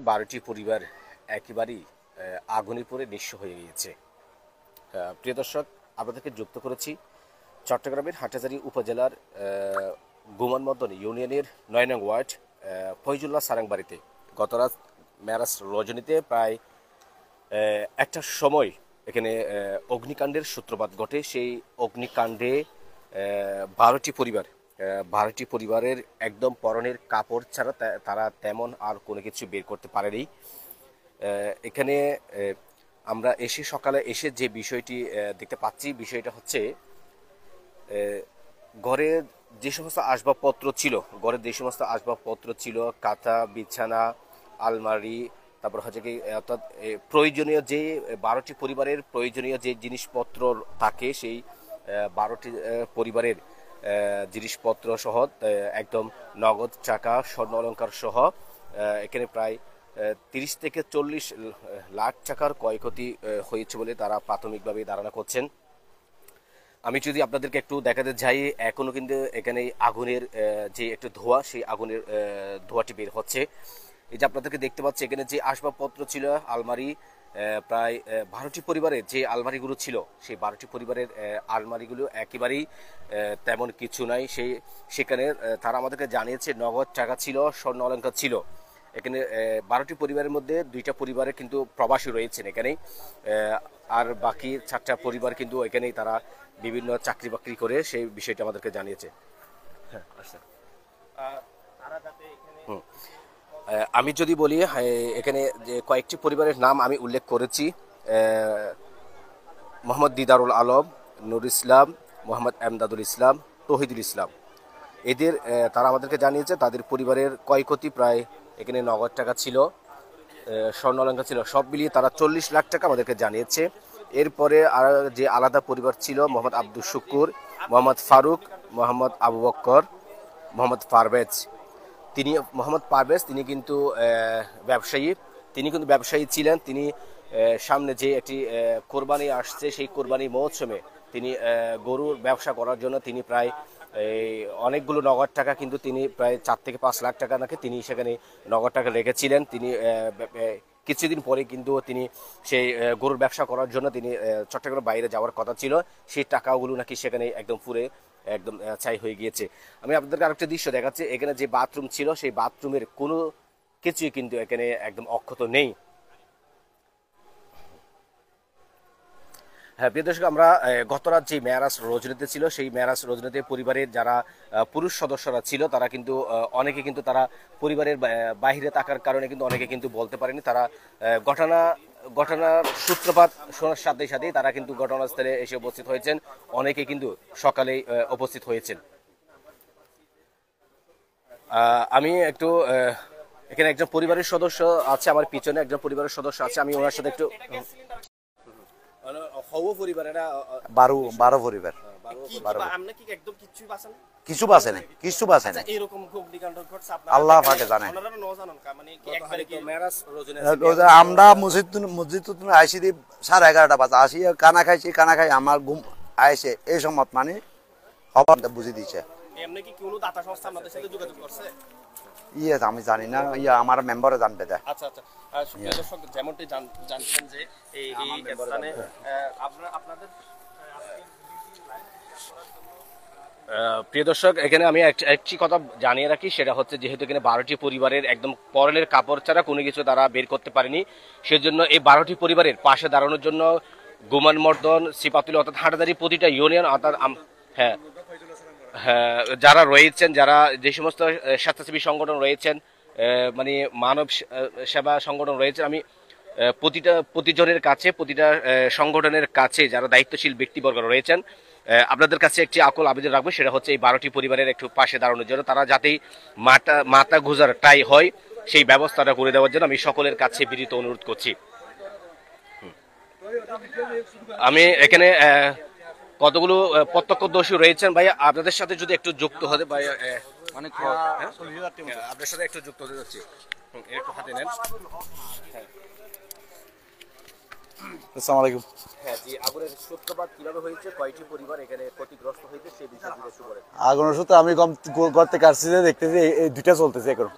12টি পরিবার একেবারেই আগুনে পড়ে নিঃস্ব হয়ে গিয়েছে। প্রিয় দর্শক, আপনাদেরকে যুক্ত করেছি চট্টগ্রামের হাটহাজারী উপজেলার গুমানমদন ইউনিয়নের 9 নং ওয়ার্ড ফয়জুল্লাহ সারাংবাড়িতে গতরাত মেরাজ রজনীতে প্রায় একটার সময় এখানে অগ্নিকাণ্ডের সূত্রপাত ঘটে। সেই অগ্নিকাণ্ডে 12টি পরিবারের একদম পরনের কাপড় ছাড়া তারা তেমন আর কোনো কিছু বের করতে পারেনি। এখানে আমরা সকালে এসে যে বিষয়টি দেখতে পাচ্ছি, বিষয়টা হচ্ছে ঘরের যে সমস্ত আসবাবপত্র ছিল, কাঁথা, বিছানা, আলমারি, তারপর হচ্ছে কি অর্থাৎ প্রয়োজনীয় যে 12টি পরিবারের প্রয়োজনীয় যে জিনিসপত্র থাকে, সেই 12টি পরিবারের জিনিসপত্র সহ একদম নগদ টাকা, স্বর্ণ অলংকার সহ এখানে প্রায় 30 থেকে 40 লাখ টাকার ক্ষয়ক্ষতি হয়েছে বলে তারা প্রাথমিকভাবে ধারণা করছেন। আমি যদি আপনাদেরকে একটু দেখাতে যাই, এখনো কিন্তু এখানে আগুনের যে একটু ধোঁয়া, সেই আগুনের ধোঁয়াটি বের হচ্ছে। এই যে আপনাদেরকে দেখতে পাচ্ছি, এখানে যে আসবাবপত্র ছিল, আলমারি, প্রায় 12টি পরিবারের যে আলমারিগুলো ছিল, সেই 12টি পরিবারের আলমারিগুলো একেবারেই তেমন কিছু নাই। সেখানে তারা আমাদেরকে জানিয়েছে নগদ টাকা ছিল, স্বর্ণ অলংকার ছিল। এখানে 12টি পরিবারের মধ্যে 2টা পরিবারে কিন্তু প্রবাসী রয়েছেন এখানেই, আর বাকি 4টা পরিবার কিন্তু এখানেই তারা বিভিন্ন চাকরি বাকরি করে, সেই বিষয়টা আমাদেরকে জানিয়েছে। হ্যাঁ, আচ্ছা। আমি যদি বলি, এখানে যে কয়েকটি পরিবারের নাম আমি উল্লেখ করেছি, মোহাম্মদ দিদারুল আলম, নুর ইসলাম, মোহাম্মদ এমদাদুল ইসলাম, তহিদুল ইসলাম, এদের তারা আমাদেরকে জানিয়েছে তাদের পরিবারের ক্ষয়ক্ষতি প্রায় এখানে নগদ টাকা ছিল, স্বর্ণ অলংকার ছিল, সব মিলিয়ে তারা 40 লাখ টাকা আমাদেরকে জানিয়েছে। এরপরে আর যে আলাদা পরিবার ছিল, মোহাম্মদ আব্দুল শুকুর, মোহাম্মদ ফারুক, মোহাম্মদ আবু বক্কর, মোহাম্মদ পারভেজ, তিনি কিন্তু ব্যবসায়ী ছিলেন। তিনি সামনে যে একটি কোরবানি আসছে, সেই কোরবানি মহোৎসবে তিনি গরুর ব্যবসা করার জন্য তিনি প্রায় অনেকগুলো নগদ টাকা, কিন্তু তিনি প্রায় 4 থেকে 5 লাখ টাকা নাকি তিনি সেখানে নগদ টাকা রেখেছিলেন। তিনি কিছুদিন পরে কিন্তু তিনি সেই গরুর ব্যবসা করার জন্য তিনি চট্টগ্রামের বাইরে যাওয়ার কথা ছিল, সেই টাকাগুলো নাকি সেখানে একদম পুরে একদম ছাই হয়ে গিয়েছে। আমি আপনাদেরকে আরেকটা দৃশ্য দেখাচ্ছি, এখানে যে বাথরুম ছিল, সেই বাথরুমের কোনো কিছুই কিন্তু এখানে একদম অক্ষত নেই। হ্যাঁ, প্রিয় দর্শক, আমরা গতরাত যে মেরাজ রজনীতে ছিল, সেই মেরাজ রজনীতে পরিবারের যারা পুরুষ সদস্যরা ছিল, তারা কিন্তু অনেকে কিন্তু তারা পরিবারের বাহিরে থাকার কারণে কিন্তু অনেকে কিন্তু বলতে পারেনি। তারা ঘটনার সূত্রপাত শোনার সাথে সাথেই তারা কিন্তু ঘটনাস্থলে এসে উপস্থিত হয়েছেন। অনেকে কিন্তু সকালেই উপস্থিত হয়েছেন। আমি একটু এখানে একজন পরিবারের সদস্য আছে, আমার পিছনে একজন পরিবারের সদস্য আছে, আমি ওনার সাথে একটু কিছু বাঁচে নাই, আল্লাহ পাকে জানে। আমরা মসজিদ আইসি দি 11:30 বাজে আসি, কানা খাই আমার ঘুম আইসে, এই সময় মানে খবর বুঝে দিচ্ছে। আমি জানি না, আমার মেম্বারে জানবে। আচ্ছা, যেমনটি জানছেন যে এই স্থানে আপনাদের প্রিয় দর্শক, এখানে আমি একটি কথা জানিয়ে রাখি, সেটা হচ্ছে যেহেতু এখানে 12টি পরিবারের একদম পরনের কাপড় ছাড়া কোনো কিছু তারা বের করতে পারেনি, সেজন্য এই 12টি পরিবারের পাশে দাঁড়ানোর জন্য গুমানমদন, সিপাতুল অর্থাৎ হাটহাজারী প্রতিটা ইউনিয়ন অর্থাৎ হ্যাঁ যারা রয়েছেন, যারা যে সমস্ত স্বেচ্ছাসেবী সংগঠন রয়েছেন, মানে মানব সেবা সংগঠন রয়েছে, আমি প্রতিটা সংগঠনের কাছে যারা দায়িত্বশীল ব্যক্তিবর্গ রয়েছেন, আপনাদের কাছে একটি আকুল আবেদন রাখবো, সেটা হচ্ছে এই 12টি পরিবারের একটু পাশে দাঁড়ানোর জন্য, তারা যাতেই মাথা গুজারটাই হয় সেই ব্যবস্থাটা করে দেওয়ার জন্য আমি সকলের কাছে বিনীত অনুরোধ করছি। আমি এখানে কতগুলো প্রত্যক্ষদর্শী রয়েছেন ভাই, আপনাদের সাথে যদি একটু যুক্ত হতে ভাই, আপনার সাথে একটু যুক্ত হতে যাচ্ছি, একটু হাতে নেন। আসসালামু আলাইকুম। হ্যাঁ, যে আগুনের সূত্রপাত কিভাবে হয়েছে, কয়টি পরিবার এখানে ক্ষতিগ্রস্ত হয়েছে সেই বিষয়ে যদি একটু বলেন। আগুনের সাথে আমি ঘর থেকে আসছি যে দেখতেছি এই দুইটা চলতেছে এখন,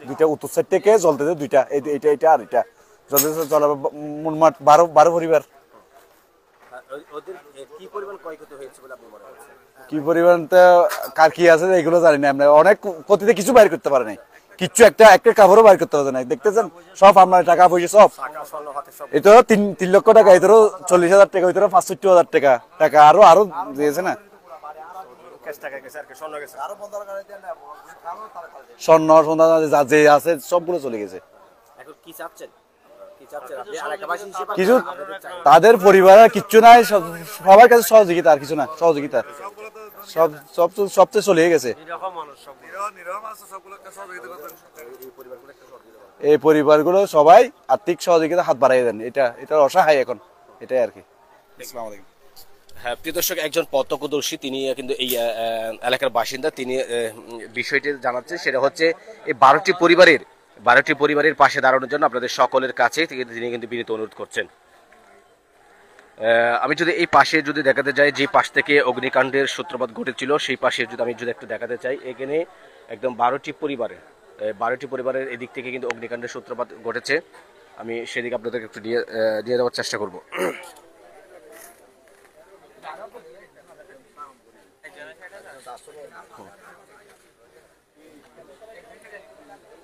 দুইটা উত্তর সাইড থেকে চলতেছে দুইটা, এটা এটা আর এটা চলতেছে, চলে মোটমাট 12 পরিবার। ওদের কি পরিমাণ ক্ষয়ক্ষতি হয়েছে বলে আপনি মনে করছেন? কি পরিমাণটা কার কি আছে এগুলো জানি না আমরা, অনেক ক্ষতিতে কিছু বাইর করতে পারে নাই, কিচ্ছু একটা কাপড়ও বাইর করতে পারে নাই, দেখতেছেন সব আপনার টাকা পয়সা সব, টাকা স্বর্ণ হাতে সব। এটা 3 লক্ষ টাকা, এদেরও 40,000 টাকা, ওইদেরও 65,000 টাকা টাকা আরো দিয়েছে না, ক্যাশ টাকা গেছে আর কি স্বর্ণ গেছে। স্বর্ণ সোনা যা যে আছে সবগুলো চলে গেছে। এখন কি চাচ্ছেন, কি চাচ্ছেন আপনি এলাকাবাসী হিসেবে? কিছু আপনাদের চাই তাদের পরিবারের কিচ্ছু নাই, সবার কাছে সহযোগিতা আর কিছু না, সহযোগিতা সব সব সবচেয়ে চলে গেছে। এই পরিবারগুলো সবাই আর্থিক সহযোগিতা হাত বাড়াই দেন, এটা অসহায় এখন, এটাই আর কি। আসসালামু আলাইকুম। হ্যাঁ, প্রিয় দর্শক, একজন প্রত্যক্ষদর্শী, তিনি কিন্তু এই এলাকার বাসিন্দা, তিনি বিষয়টি জানাচ্ছেন। সেটা হচ্ছে এই 12টি পরিবারের পাশে দাঁড়ানোর জন্য আপনাদের সকলের কাছে তিনি কিন্তু বিনীত অনুরোধ করছেন। আমি যদি এই পাশে যদি দেখাতে যাই, যে পাশ থেকে অগ্নিকাণ্ডের সূত্রপাত ঘটেছিল, সেই পাশে আমি যদি একটু দেখাতে চাই, এখানে একদম 12টি পরিবারের এদিক থেকে কিন্তু অগ্নিকাণ্ডের সূত্রপাত ঘটেছে। আমি সেদিকে আপনাদেরকে একটু দিয়ে দেওয়ার চেষ্টা করব।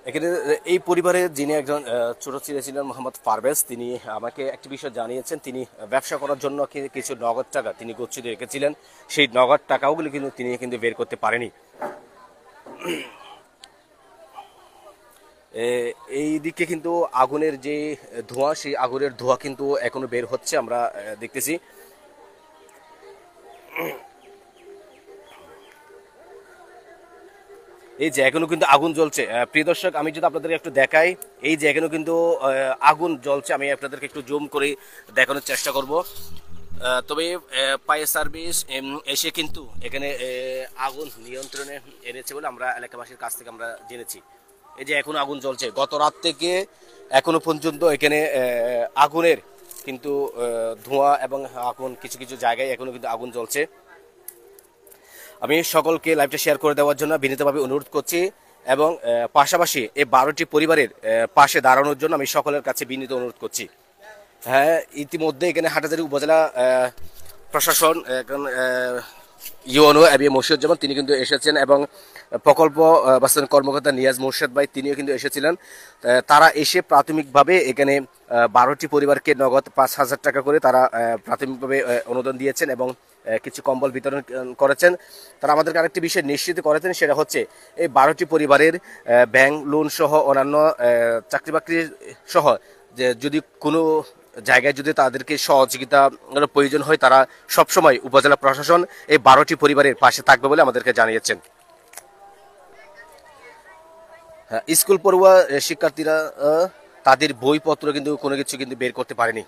এখানে এই পরিবারের যিনি একজন ছোট ছেলে ছিলেন মোহাম্মদ পারভেজ, তিনি আমাকে একটি বিষয় জানিয়েছেন। তিনি ব্যবসা করার জন্য কিছু নগদ টাকা তিনি গচ্ছিত রেখেছিলেন, সেই নগদ টাকাগুলো কিন্তু তিনি বের করতে পারেনি। এই দিকে কিন্তু আগুনের যে ধোঁয়া, সেই আগুনের ধোঁয়া কিন্তু এখনো বের হচ্ছে, আমরা দেখতেছি। এই যে এখনো কিন্তু আগুন জ্বলছে। প্রিয় দর্শক, আমি যদি আপনাদেরকে একটু দেখাই, এই যে এখনো কিন্তু আগুন জ্বলছে, আমি আপনাদেরকে একটু জুম করে দেখানোর চেষ্টা করব। তবে ফায়ার সার্ভিস এসে কিন্তু এখানে আগুন নিয়ন্ত্রণে এনেছে বলে আমরা এলাকাবাসীর কাছ থেকে আমরা জেনেছি। এই যে এখনো আগুন জ্বলছে, গত রাত থেকে এখনো পর্যন্ত এখানে আগুনের কিন্তু ধোঁয়া এবং আগুন কিছু কিছু জায়গায় এখনো কিন্তু আগুন জ্বলছে। আমি সকলকে লাইভটা শেয়ার করে দেওয়ার জন্য বিনীতভাবে অনুরোধ করছি, এবং পাশাপাশি এই 12টি পরিবারের পাশে দাঁড়ানোর জন্য আমি সকলের কাছে বিনীত অনুরোধ করছি। হ্যাঁ, ইতিমধ্যে এখানে হাটহাজারী উপজেলা প্রশাসন এখন ইউনো এবি মুর্শিদুজ্জামান তিনি কিন্তু এসেছেন, এবং প্রকল্প বাস্তবায়ন কর্মকর্তা নিয়াজ মুর্শেদ ভাই তিনিও কিন্তু এসেছিলেন। তারা এসে প্রাথমিকভাবে এখানে 12টি পরিবারকে নগদ 5,000 টাকা করে তারা প্রাথমিকভাবে অনুদান দিয়েছেন এবং কিছু কম্বল বিতরণ করেছেন। তারা আমাদেরকে আরেকটি বিষয় নিশ্চিত করেছেন, সেটা হচ্ছে এই 12টি পরিবারের ব্যাংক লোন সহ অন্যান্য চাকরি বাকরি সহ যে যদি কোনো জায়গায় যদি তাদেরকে সহযোগিতা প্রয়োজন হয়, তারা সবসময় উপজেলা প্রশাসন এই 12টি পরিবারের পাশে থাকবে বলে আমাদেরকে জানিয়েছেন। স্কুল পড়ুয়া শিক্ষার্থীরা তাদের বইপত্র কিন্তু কোনো কিছু কিন্তু বের করতে পারেনি।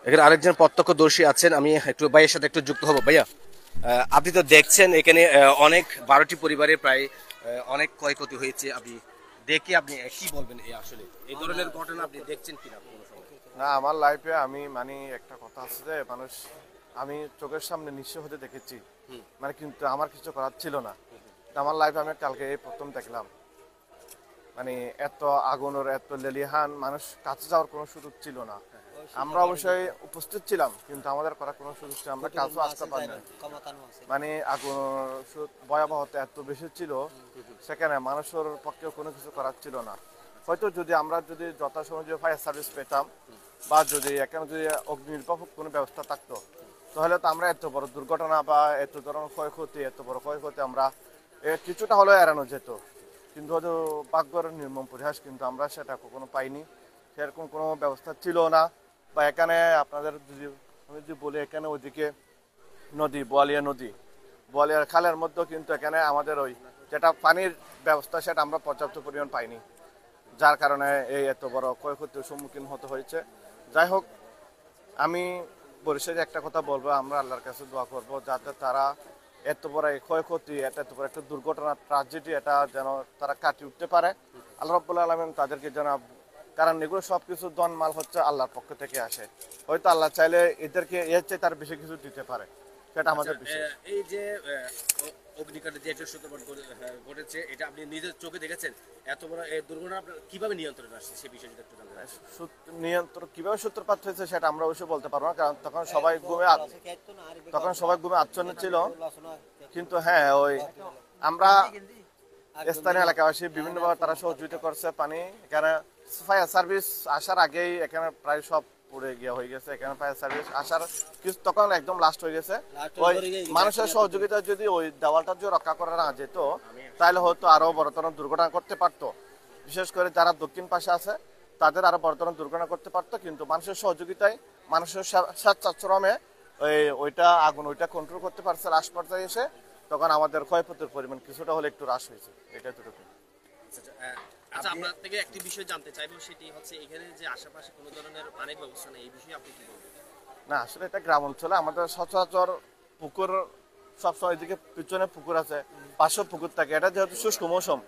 এখানে আরেকজন প্রত্যক্ষদর্শী আছেন, আমি একটু ভাইয়ের সাথে একটু যুক্ত হব। ভাইয়া, আপনি তো দেখছেন এখানে অনেক 12টি পরিবারের প্রায় অনেক ক্ষয়ক্ষতি হয়েছে, আপনি দেখে আপনি কি বলবেন? এই আসলে এই ধরনের ঘটনা আপনি দেখছেন কিনা কোনো সময়? না, আমার লাইফে আমি একটা কথা আছে যে মানুষ আমি চোখের সামনে নিঃস্ব হতে দেখেছি, কিন্তু আমার কিছু করার ছিল না। আমার লাইফে আমি কালকে এই প্রথম দেখলাম, এত আগুনের এত লেলিহান, মানুষ কাছে যাওয়ার কোনো সুযোগ ছিল না। আমরা অবশ্যই উপস্থিত ছিলাম, কিন্তু আমাদের করার কোনো সুযোগ ছিল, আমরা কাছেও আসতে পারিনি। আগুন ভয়াবহতা এত বেশি ছিল, সেখানে মানুষের পক্ষেও কোনো কিছু করার ছিল না। হয়তো যদি আমরা যথাসময় ফায়ার সার্ভিস পেতাম, বা যদি এখানে যদি অগ্নি নির্বাপক কোনো ব্যবস্থা থাকতো, তাহলে তো আমরা এত বড় দুর্ঘটনা বা এত ধরনের এত বড় ক্ষয়ক্ষতি আমরা কিছুটা হলেও এড়ানো যেত। কিন্তু হয়তো ভাগ্যের নির্মম পরিহাস, কিন্তু আমরা সেটা কখনো পাইনি, সেরকম কোনো ব্যবস্থা ছিল না। বা এখানে আপনাদের আমি যদি বলি, এখানে ওইদিকে নদী, বোয়ালিয়ার খালের মধ্যেও কিন্তু এখানে আমাদের ওই যেটা পানির ব্যবস্থা, সেটা আমরা পর্যাপ্ত পরিমাণ পাইনি, যার কারণে এই এত বড় ক্ষয়ক্ষতির সম্মুখীন হতে হয়েছে। যাই হোক, আমি পরিশেষে একটা কথা বলবো, আমরা আল্লাহর কাছে দোয়া করবো যাতে তারা এত বড় ক্ষয়ক্ষতি, এত বড় একটা দুর্ঘটনা, ট্রাজেডি, এটা যেন তারা কাটিয়ে উঠতে পারে। আল্লাহ রাব্বুল আলামিন তাদেরকে যেন কারণ এগুলো সবকিছু মাল হচ্ছে আল্লাহর পক্ষ থেকে আসে। হয়তো আল্লাহ চাইলে এদেরকে এর চেয়ে তার বেশি কিছু দিতে পারে, সেটা আমাদের বিশ্বাস। এই যে অগ্নিকাণ্ডে যে একটা সূত্রপাত ঘটেছে, এটা আপনি নিজের চোখে দেখেছেন, এত বড় এই দুর্ঘটনা আপনার কিভাবে নিয়ন্ত্রণে আসছে সেই বিষয়ে যদি একটু জানতে চাই। নিয়ন্ত্রণ কিভাবে সূত্রপাত হয়েছে সেটা আমরা অবশ্যই বলতে পারবো না, কারণ তখন সবাই ঘুমে আচ্ছন্ন ছিল। কিন্তু হ্যাঁ, ওই আমরা স্থানীয় এলাকাবাসী বিভিন্নভাবে তারা সহযোগিতা করছে। পানি এখানে ফায়ার সার্ভিস আসার আগেই এখানে প্রায় সব পুড়ে গিয়ে হয়ে গেছে। এখানে ফায়ার সার্ভিস আসার কিছু তখন একদম লাস্ট হয়ে গেছে। ওই মানুষের সহযোগিতা যদি ওই দেওয়ালটা যদি রক্ষা করা না যেত, তাহলে হয়তো আরো বড়তর দুর্ঘটনা করতে পারতো। বিশেষ করে যারা দক্ষিণ পাশে আছে তাদের আরো বড়তর দুর্ঘটনা করতে পারতো, কিন্তু মানুষের সহযোগিতায়, মানুষের স্বেচ্ছাশ্রমে ওইটা আগুন কন্ট্রোল করতে পারছে। লাস্ট পর্যায়ে এসে তখন আমাদের ক্ষয়ক্ষতির পরিমাণ কিছুটা হলে একটু হ্রাস হয়েছে, এটা তো। আচ্ছা, আপনার থেকে একটি বিষয় জানতে চাইবো, সেটি হচ্ছে এখানে যে আশেপাশে কোনো ধরনের পানির ব্যবস্থা নেই, এই বিষয়ে আপনি কি বলবেন? না, আসলে এটা গ্রাম অঞ্চলে আমাদের সচরাচর পুকুর সবসময় এদিকে পিছনে পুকুর আছে, পাশেও পুকুর থাকে। এটা যেহেতু শুষ্ক মৌসুম,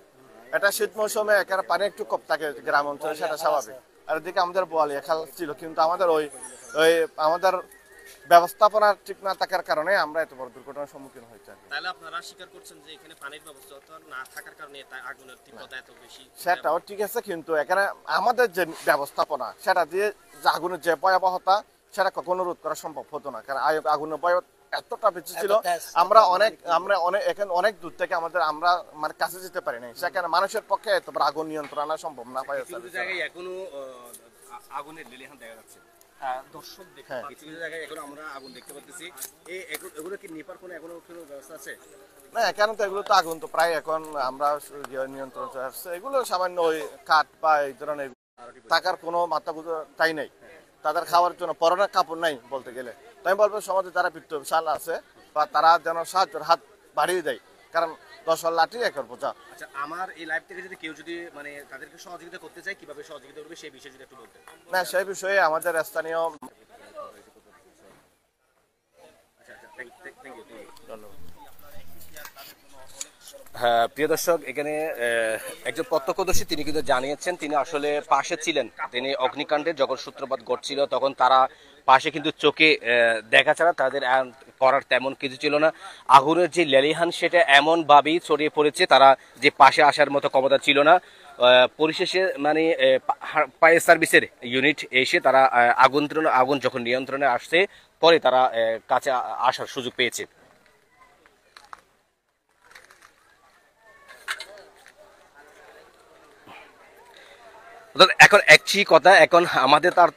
এটা শীত মৌসুমে এখানে পানি একটু কম থাকে গ্রাম অঞ্চলে, সেটা স্বাভাবিক। আর এদিকে আমাদের বোয়ালি খাল ছিল, কিন্তু আমাদের ওই আমাদের ব্যবস্থাপনা ঠিক না থাকার কারণে আমরা এত বড় দুর্ঘটনার সম্মুখীন হয়েছি। তাহলে আপনারা স্বীকার করছেন যে এখানে পানির ব্যবস্থা না থাকার কারণে আগুনের তীব্রতা এত বেশি? সেটাও ঠিক আছে, কিন্তু এখানে আমাদের যে ব্যবস্থাপনা সেটা দিয়ে আগুনের যে ভয়াবহতা সেটা কখনো রোধ করা সম্ভব হতো না, কারণ আগুনের ভয় এতটা বেশি ছিল। আমরা এখানে অনেক দূর থেকে আমরা মানে কাছে যেতে পারি নাই, সেখানে মানুষের পক্ষে এত বড় আগুন নিয়ন্ত্রণ আনা সম্ভব না। এখনো আগুনের লেলিহান দেখা যাচ্ছে, দর্শক দেখতে কিছু কিছু জায়গায় এখনো আমরা আগুন দেখতে পাচ্ছি। এগুলো কি নিপার কোনো এখনো কোনো ব্যবস্থা আছে? না, এখানে তো এগুলো তো আগুন তো প্রায় এখন আমরা নিয়ন্ত্রণ আসছে। এগুলো সামান্য ওই কাঠ বা এই ধরনের থাকার কোনো মাথা গুঁজো তাই নেই, তাদের খাওয়ার জন্য পরনের কাপড় নাই বলতে গেলে। তাই বলবো সমাজে যারা বিত্তশাল আছে বা তারা যেন সাহায্যের হাত বাড়িয়ে দেয়, কারণ 10 লাঠি একর বোঝা। আচ্ছা, আমার এই লাইভ থেকে যদি কেউ যদি মানে তাদেরকে সহযোগিতা করতে চায়, কিভাবে সহযোগিতা করবে সেই বিষয়ে যদি একটু বলতেন। না, সেই বিষয়ে আমাদের স্থানীয় হ্যাঁ, প্রিয় দর্শক, এখানে একজন প্রত্যক্ষদর্শী তিনি কিন্তু জানিয়েছেন তিনি আসলে পাশে ছিলেন। তিনি অগ্নিকাণ্ডের যখন সূত্রপাত ঘটছিল তখন তারা পাশে কিন্তু চোখে দেখা ছাড়া তাদের করার তেমন কিছু ছিল না। আগুনের যে লেলিহান সেটা এমনভাবেই ছড়িয়ে পড়েছে, তারা যে পাশে আসার মতো ক্ষমতা ছিল না। পরিশেষে মানে ফায়ার সার্ভিসের ইউনিট এসে তারা আগুন যখন নিয়ন্ত্রণে আসছে পরে তারা কাছে আসার সুযোগ পেয়েছে। এখন একটি কথা, এখন আমাদের তার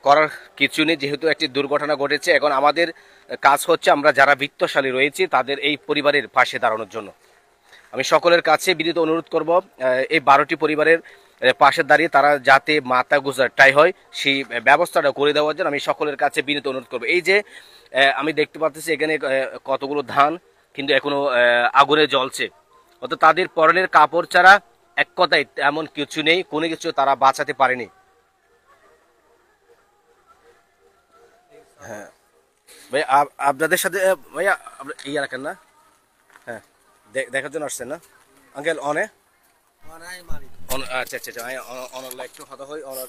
করার কিছু নেই, যেহেতু একটি দুর্ঘটনা ঘটেছে। এখন আমাদের কাজ হচ্ছে আমরা যারা বিত্তশালী রয়েছি তাদের এই পরিবারের পাশে দাঁড়ানোর জন্য। আমি সকলের কাছে বিনীত অনুরোধ করব এই 12টি পরিবারের পাশে দাঁড়িয়ে তারা যাতে মাথা গোঁজাটাই হয় সেই ব্যবস্থাটা করে দেওয়ার জন্য আমি সকলের কাছে বিনীত অনুরোধ করব। এই যে আমি দেখতে পাচ্ছি এখানে কতগুলো ধান কিন্তু এখনো আগুনে জ্বলছে, অর্থাৎ তাদের পরনের কাপড় ছাড়া এক কথায় এমন কিছু নেই, কোনো কিছু তারা বাঁচাতে পারেনি। হ্যাঁ ভাই, আপনাদের সাথে ভাইয়া এই এলাকার না? হ্যাঁ, দেখার জন্য আসছেন না আঙ্কেল? আচ্ছা আচ্ছা, অনর একটু কথা হয় অনর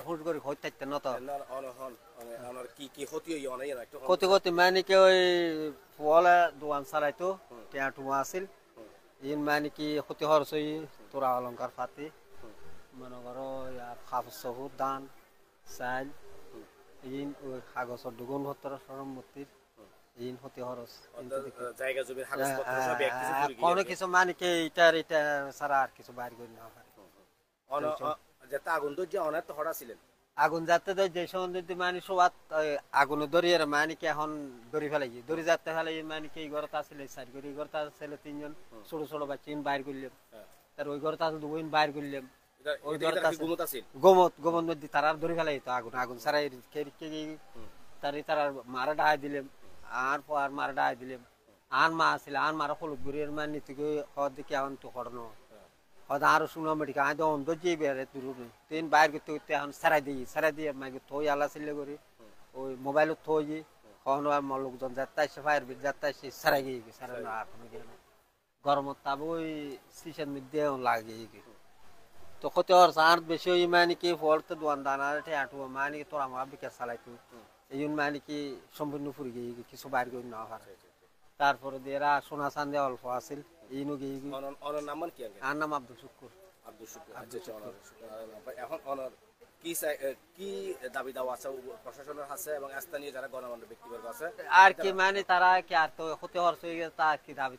হুট করে হইতে থাকতেন না তো অনর কি ক্ষতি হই অনেক একটু কত কত মানে কি ওই ফলে দোকান চালাইতো টেয়া টুমা আছিল ইন মানে কি ক্ষতি খরচ হই তোরা অলংকার ফাতি মনে করো কাপড় চোপড় দান চাল ইন ওই কাগজের দুগুণ ভত্তর সম্মতির ইন ক্ষতি খরচ জায়গা জমির কাগজপত্র সব এক কিছু করে কোনো কিছু মানে কি এটা ছাড়া আর কিছু বাইর করে না পারে। যেটা আগুন তো যে অনেক তো হড়া ছিলেন আগুন যাতে যে সময় মানে সবাত আগুন দরিয়ে মানে কি এখন দড়ি ফেলাই দড়ি যাতে ফেলাই মানে কি এই ঘরটা আসলে চার করে ঘরটা ছেলে 3 জন ছোট ছোট বাচ্চা বাইর করলাম, তার ওই ঘরটা দুই বাইর করলাম, ওই ঘরটা গোমত নদী তারা দড়ি ফেলাই তো আগুন ছাড়াই তারা মারা ডাহাই দিলাম আর পর মারা ডাহাই দিলাম আন মা আসছিল আন মারা হলুদ গুড়ির মানে নিতে হওয়ার দিকে এখন তো হরনো হয়তো আরো শুনো মেডিকা আয় অন্ধ যে বেড়ে তুরুন তিন বাইর করতে করতে এখন সারাই দিয়ে মাইকে থই আল্লাহ ছিলে করি ওই মোবাইল থই কখনো আর লোকজন যাত্রায় সে ফায়ার ব্রিগেড যাত্রায় সে সারাই গিয়ে গেছে সারানো এখনো গেল গরমত তাব ওই সিসের মধ্যে লাগিয়ে গিয়ে তো ক্ষতি হওয়ার আর বেশি ওই মানে কি ফল তো দোয়ান দানা আটু মানে কি তোর আমার বিকাশ চালাইতো এই মানে কি সম্পূর্ণ ফুরি গিয়ে কিছু বাইর করে নেওয়া হয় তারপরে দিয়ে এরা সোনা চান্দে অল্প আছিল এই নগে অনর নাম কি আগে আর নাম আব্দুল শুক্কুর আব্দুল শুকুর আচ্ছা অনর এখন অনর কি দাবি দাওয়া আছে প্রশাসনের আছে এবং স্থানীয় যারা গণমান্য ব্যক্তিবর্গ আছে আর কি মানে তারা কি আর তো হতে হওয়ার হয়ে গেছে তা কি দাবি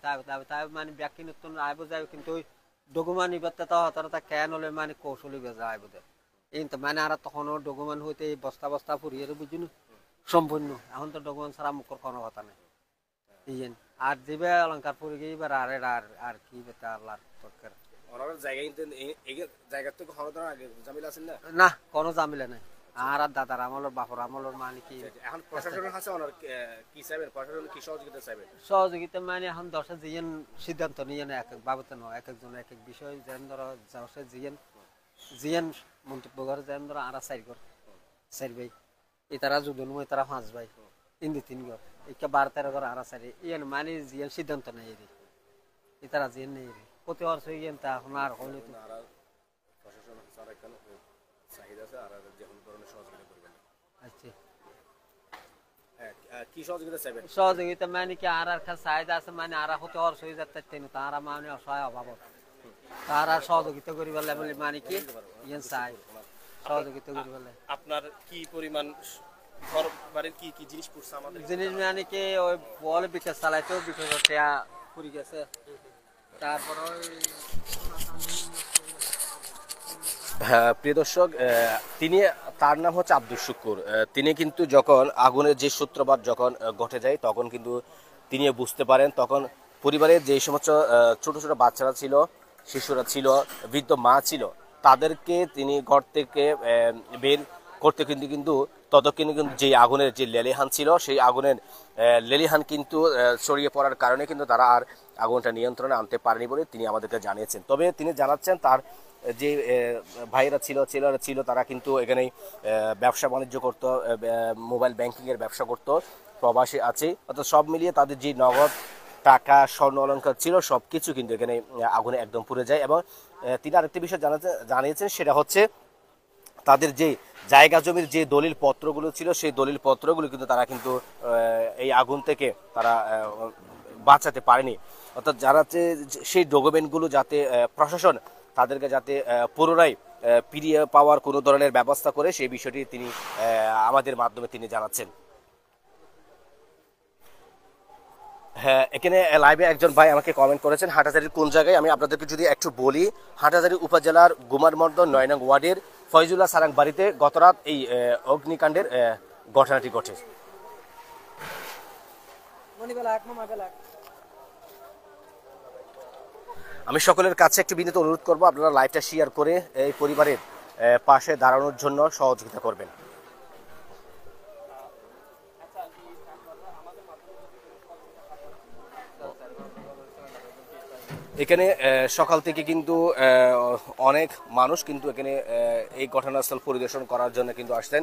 তাই মানে ব্যাখ্যা নতুন আইব যাবে কিন্তু ওই ডকুমেন্ট নিবাতে তো তারা তা কেন হলে মানে কৌশলী বেজা আইব দেয় এই তো মানে আর তখনও ডকুমেন্ট হইতে বস্তা বস্তা ফুরিয়ে বুঝুন সম্পূর্ণ এখন তো ডকুমেন্ট ছাড়া মুখর কোনো কথা নেই ইয়েন আর দিবে অলঙ্কার পরে গিয়ে এবার আর কি বেটা আল্লাহর পক্ষের অনরের জায়গায় এই জায়গা থেকে কোনো ধরনের আগে ঝামেলা আছে না না কোনো জামিলা নাই আর দাদার আমলের বাপর আমলের মানে কি এখন প্রশাসনের কাছে অনর কি চাইবেন প্রশাসন কি সহযোগিতা চাইবেন সহযোগিতা মানে এখন দশের জিয়েন সিদ্ধান্ত নিয়ে না এক এক বাবুতে নয় এক একজন এক এক বিষয় যেন ধরো দশের জিয়েন মন্তব্য করে যেন ধরো আর চার ভাই এই তারা যুদন মই তারা 5 ভাই তিন ঘর একে 12-13 ঘর আর চারি ইয়ান মানে জিয়েন সিদ্ধান্ত নেই রে এই তারা জিয়েন নেই রে কত হওয়ার হয়ে গেন তা এখন আর হলে তো প্রশাসন স্যার এখানে চাহিদা আছে আর যে কোনো ধরনের সহযোগিতা করবেন আচ্ছা কি সহযোগিতা চাইবেন সহযোগিতা মানে কি আর খাস চাহিদা আছে মানে আর হতে হওয়ার হয়ে যাচ্ছে তারা মানে অসহায় অভাব তারা সহযোগিতা করি বলে মানে কি ইয়ান চাই সহযোগিতা করি বলে আপনার কি পরিমাণ ঘর বাড়ির কি কি জিনিস পড়ছে আমাদের জিনিস মানে কি ওই বল বিকাশ চালাইতো বিকাশ পুরি গেছে তারপর প্রিয় দর্শক তিনি তার নাম হচ্ছে আব্দুল শুক্কুর তিনি কিন্তু যখন আগুনের যে সূত্রপাত যখন ঘটে যায় তখন কিন্তু তিনি বুঝতে পারেন তখন পরিবারের যে সমস্ত ছোট ছোট বাচ্চারা ছিল শিশুরা ছিল বৃদ্ধ মা ছিল তাদেরকে তিনি ঘর থেকে বের করতে কিন্তু ততক্ষণে কিন্তু যে আগুনের যে লেলিহান ছিল সেই আগুনের লেলিহান কিন্তু ছড়িয়ে পড়ার কারণে কিন্তু তারা আর আগুনটা নিয়ন্ত্রণে আনতে পারেনি বলে তিনি আমাদেরকে জানিয়েছেন তবে তিনি জানাচ্ছেন তার যে ভাইরা ছিল তারা কিন্তু এখানে ব্যবসা বাণিজ্য করত মোবাইল ব্যাংকিংয়ের ব্যবসা করত প্রবাসী আছে অর্থাৎ সব মিলিয়ে তাদের যে নগদ টাকা স্বর্ণ অলঙ্কার ছিল সব কিছু কিন্তু এখানে আগুনে একদম পুড়ে যায় এবং তিনি আরেকটি বিষয় জানিয়েছেন সেটা হচ্ছে তাদের যে জায়গা জমির যে দলিল পত্রগুলো ছিল সেই দলিল পত্রগুলো কিন্তু তারা কিন্তু এই আগুন থেকে তারা বাঁচাতে পারেনি অর্থাৎ যারা সেই ডকুমেন্টগুলো যাতে প্রশাসন তাদেরকে যাতে পুনরায় ফিরিয়ে পাওয়ার কোনো ধরনের ব্যবস্থা করে সেই বিষয়টি তিনি আমাদের মাধ্যমে তিনি জানাচ্ছেন হ্যাঁ এখানে লাইভে একজন ভাই আমাকে কমেন্ট করেছেন হাটাজারির কোন জায়গায় আমি আপনাদেরকে যদি একটু বলি হাটাজারি উপজেলার গুমারমর্দ 9 নং ওয়ার্ডের ফয়জুল্লাহ সারাং বাড়িতে গতরাত এই অগ্নিকাণ্ডের ঘটনাটি ঘটে আমি সকলের কাছে একটু বিনীত অনুরোধ করব আপনারা লাইভটা শেয়ার করে এই পরিবারের পাশে দাঁড়ানোর জন্য সহযোগিতা করবেন এখানে সকাল থেকে কিন্তু অনেক মানুষ কিন্তু এখানে এই ঘটনাস্থল পরিদর্শন করার জন্য কিন্তু আসছেন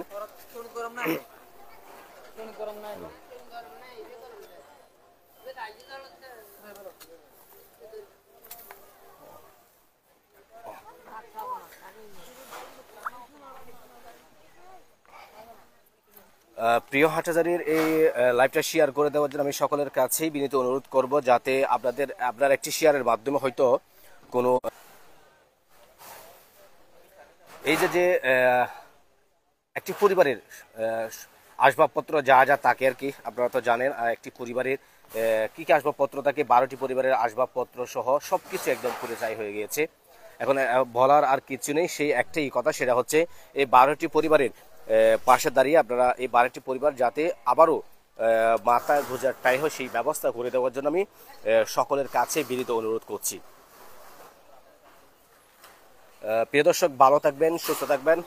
প্রিয় হাটাজারির এই লাইভটা শেয়ার করে দেওয়ার জন্য আমি সকলের কাছেই বিনীত অনুরোধ করব যাতে আপনার একটি শেয়ারের মাধ্যমে হয়তো কোনো এই যে একটি পরিবারের আসবাবপত্র যা থাকে আর কি আপনারা তো জানেন একটি পরিবারের কি কি আসবাবপত্র থাকে 12টি পরিবারের আসবাবপত্র সহ সবকিছু একদম পুড়ে ছাই হয়ে গিয়েছে এখন বলার আর কিছু নেই সেই একটাই কথা সেটা হচ্ছে এই 12টি পরিবারের পাশে দাঁড়িয়ে আপনারা এই 12টি পরিবার যাতে আবারও মাথা গোঁজার টাই হয় সেই ব্যবস্থা করে দেওয়ার জন্য আমি সকলের কাছে বিনীত অনুরোধ করছি প্রিয় দর্শক ভালো থাকবেন সুস্থ থাকবেন